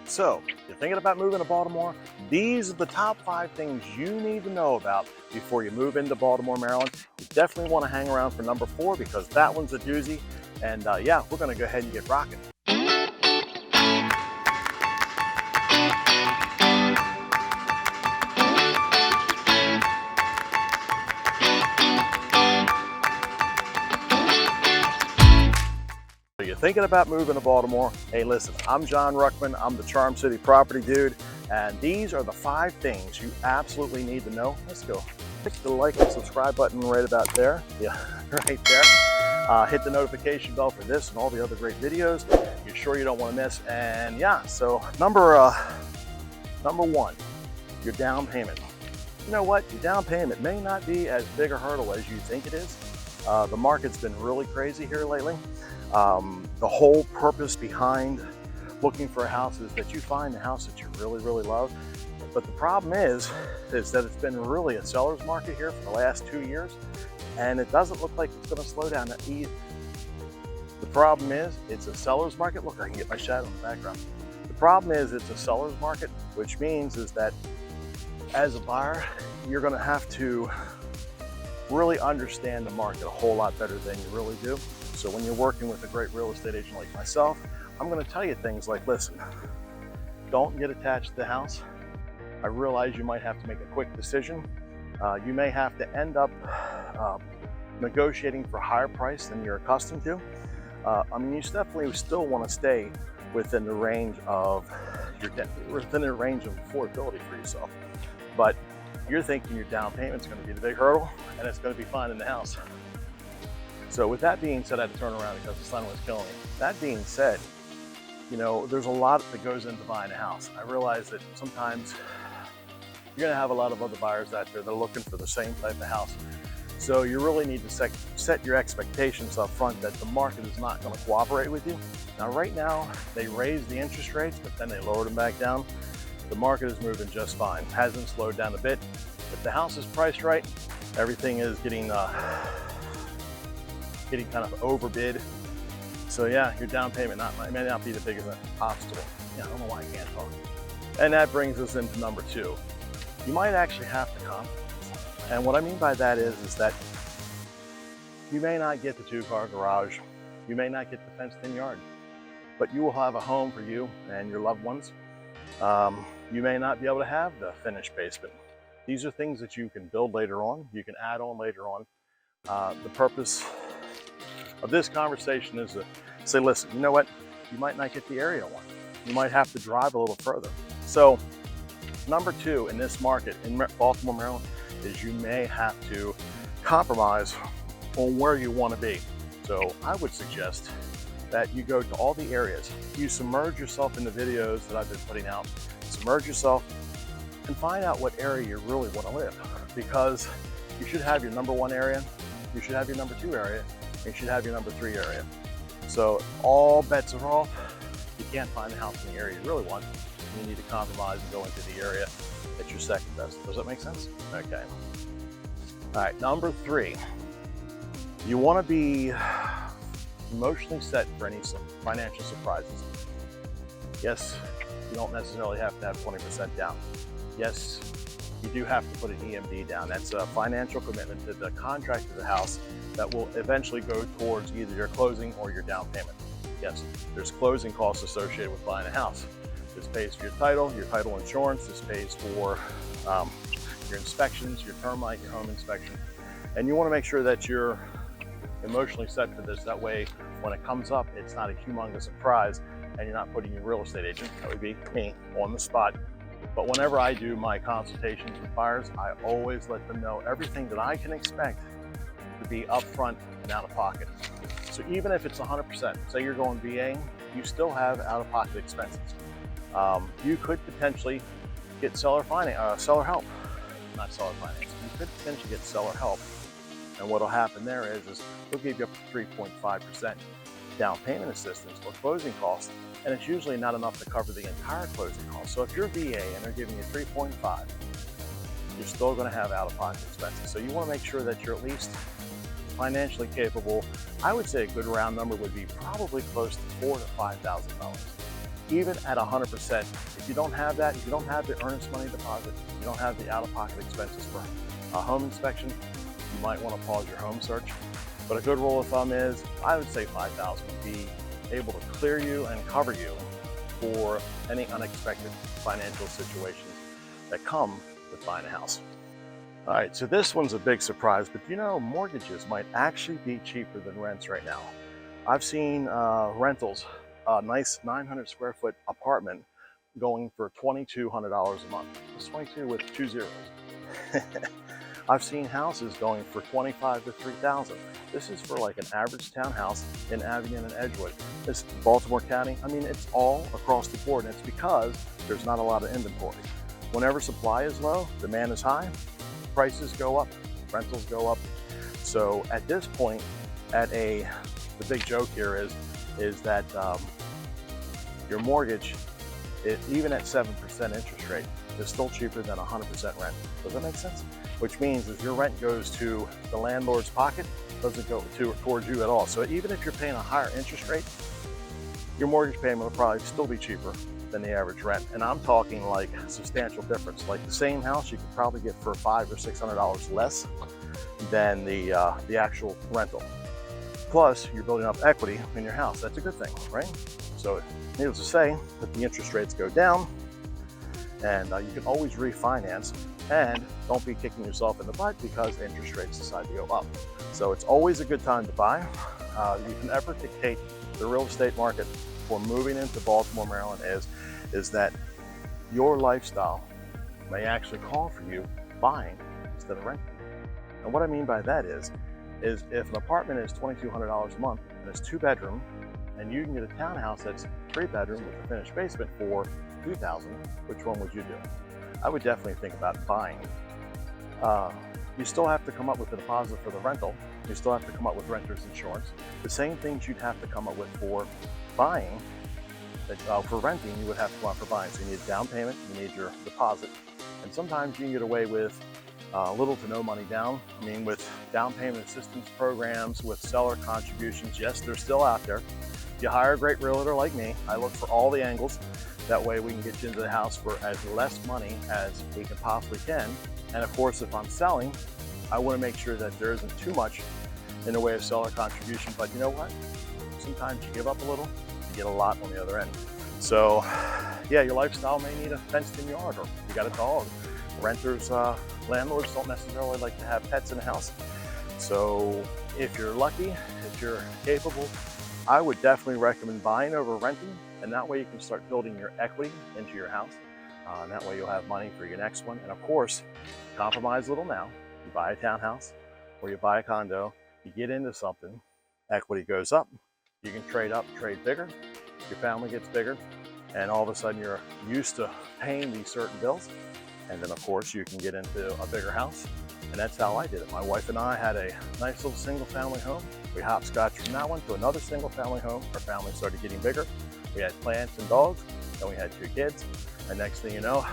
So, you're thinking about moving to Baltimore? These are the top 5 things you need to know about before you move into Baltimore, Maryland. You definitely want to hang around for number 4 because that one's a doozy. And yeah, we're going to go ahead and get rocking. So you're thinking about moving to Baltimore? Hey, listen, I'm John Ruckman. I'm the Charm City property dude. And these are the 5 things you absolutely need to know. Let's go. Click the like and subscribe button right about there. Yeah, right there. Hit the notification bell for this and all the other great videos you're sure you don't want to miss. And yeah, so number 1, your down payment. You know what? Your down payment may not be as big a hurdle as you think it is. The market's been really crazy here lately. The whole purpose behind looking for a house is that you find the house that you really, really love. But the problem is that it's been really a seller's market here for the last 2 years, and it doesn't look like it's going to slow down either. The problem is it's a seller's market. Look, I can get my shadow in the background. The problem is it's a seller's market, which means is that as a buyer, you're going to have to really understand the market a whole lot better than you really do. So when you're working with a great real estate agent like myself, I'm going to tell you things like, listen, don't get attached to the house. I realize you might have to make a quick decision. You may have to end up negotiating for a higher price than you're accustomed to. I mean, you definitely still want to stay within the range of within the range of affordability for yourself. But you're thinking your down payment's going to be the big hurdle, and it's going to be fine in the house. So with that being said, I had to turn around because the sun was killing me. That being said, you know, there's a lot that goes into buying a house. I realize that sometimes you're going to have a lot of other buyers out there that are looking for the same type of house. So you really need to set your expectations up front that the market is not going to cooperate with you. Now, right now, they raised the interest rates, but then they lowered them back down. The market is moving just fine. It hasn't slowed down a bit. If the house is priced right, everything is getting kind of overbid. So yeah, your down payment may not be the biggest obstacle. Yeah, I don't know why I can't talk. And that brings us into number 2. You might actually have to compromise. And what I mean by that is that you may not get the 2-car garage. You may not get the fenced-in yard, but you will have a home for you and your loved ones. You may not be able to have the finished basement. These are things that you can build later on. You can add on later on. The purpose of this conversation is to say, listen, you know what? You might not get the area one. You might have to drive a little further. So number 2 in this market in Baltimore, Maryland, is you may have to compromise on where you want to be. So I would suggest that you go to all the areas. You submerge yourself in the videos that I've been putting out. Submerge yourself and find out what area you really want to live, because you should have your number 1 area, you should have your number 2 area, and you should have your number 3 area. So all bets are off. You can't find a house in the area you really want. You need to compromise and go into the area that's your second best. Does that make sense? Okay. All right, number 3. You want to be emotionally set for any financial surprises. Yes, you don't necessarily have to have 20% down. Yes, you do have to put an EMD down. That's a financial commitment to the contract of the house that will eventually go towards either your closing or your down payment. Yes, there's closing costs associated with buying a house. This pays for your title insurance. This pays for your inspections, your termite, your home inspection. And you want to make sure that you're emotionally set for this. That way, when it comes up, it's not a humongous surprise and you're not putting your real estate agent, that would be me, on the spot. But whenever I do my consultations with buyers, I always let them know everything that I can expect to be upfront and out of pocket. So even if it's 100%, say you're going VA, you still have out-of-pocket expenses. You could potentially get seller help. Not seller finance. You could potentially get seller help. And what will happen there is they'll give you up to 3.5% down payment assistance for closing costs, and it's usually not enough to cover the entire closing costs. So if you're VA and they're giving you 3.5, you're still going to have out-of-pocket expenses. So you want to make sure that you're at least financially capable. I would say a good round number would be probably close to $4,000 to $5,000. even at 100%, if you don't have that, if you don't have the earnest money deposit, you don't have the out-of-pocket expenses for a home inspection, you might want to pause your home search. But a good rule of thumb is, I would say $5,000 would be able to clear you and cover you for any unexpected financial situations that come with buying a house. All right, so this one's a big surprise, but you know, mortgages might actually be cheaper than rents right now. I've seen rentals, a nice 900 square foot apartment going for $2,200 a month. It's 22 with 2 zeros. I've seen houses going for $25,000 to $3,000. This is for like an average townhouse in Avignon and Edgewood. This Baltimore County, I mean, it's all across the board, and it's because there's not a lot of inventory. Whenever supply is low, demand is high, prices go up, rentals go up. So at this point, the big joke here is that your mortgage, even at 7% interest rate, is still cheaper than 100% rent. Does that make sense? Which means if your rent goes to the landlord's pocket, doesn't go towards you at all. So even if you're paying a higher interest rate, your mortgage payment will probably still be cheaper than the average rent. And I'm talking like a substantial difference. Like the same house you could probably get for $500 or $600 less than the actual rental. Plus, you're building up equity in your house. That's a good thing, right? So needless to say, that the interest rates go down, and you can always refinance, and don't be kicking yourself in the butt because interest rates decide to go up. So it's always a good time to buy. You can never dictate the real estate market for moving into Baltimore, Maryland is that your lifestyle may actually call for you buying instead of renting. And what I mean by that is if an apartment is $2,200 a month and it's 2-bedroom, and you can get a townhouse that's 3-bedroom with a finished basement for $2,000, which one would you do? I would definitely think about buying. You still have to come up with a deposit for the rental. You still have to come up with renter's insurance. The same things you'd have to come up with for buying, for renting, you would have to come up for buying. So you need a down payment, you need your deposit. And sometimes you can get away with little to no money down. I mean, with down payment assistance programs, with seller contributions, yes, they're still out there. If you hire a great realtor like me, I look for all the angles. That way we can get you into the house for as less money as we can possibly can. And of course, if I'm selling, I want to make sure that there isn't too much in the way of seller contribution. But you know what? Sometimes you give up a little, you get a lot on the other end. So yeah, your lifestyle may need a fenced-in yard, or you got a dog. Renters, landlords don't necessarily like to have pets in the house. So if you're lucky, if you're capable, I would definitely recommend buying over renting, and that way you can start building your equity into your house. And that way you'll have money for your next one. And of course, compromise a little now. You buy a townhouse or you buy a condo, you get into something, equity goes up, you can trade up, trade bigger, your family gets bigger, and all of a sudden you're used to paying these certain bills. And then of course you can get into a bigger house. And that's how I did it. My wife and I had a nice little single family home. We hopscotched from that one to another single family home. Our family started getting bigger. We had plants and dogs, then we had 2 kids. And next thing you know,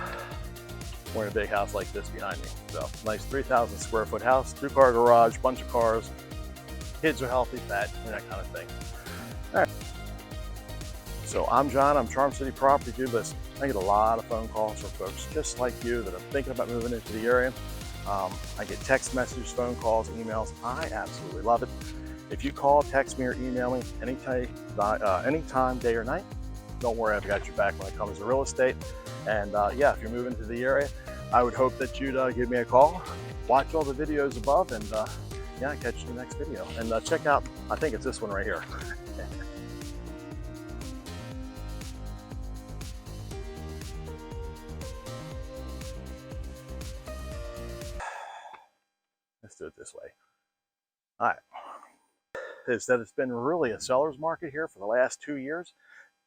we're in a big house like this behind me. So nice 3,000 square foot house, 2-car garage, bunch of cars. Kids are healthy, fat, and that kind of thing. All right. So I'm John, I'm Charm City Property Dude. Listen, I get a lot of phone calls from folks just like you that are thinking about moving into the area. I get text messages, phone calls, emails. I absolutely love it. If you call, text me, or email me anytime, day or night, don't worry, I've got your back when it comes to real estate. And yeah, if you're moving to the area, I would hope that you'd give me a call, watch all the videos above, and yeah, catch you in the next video. And check out, I think it's this one right here. Let's do it this way. All right. Is that it's been really a seller's market here for the last 2 years,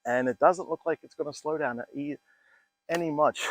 and it doesn't look like it's going to slow down any much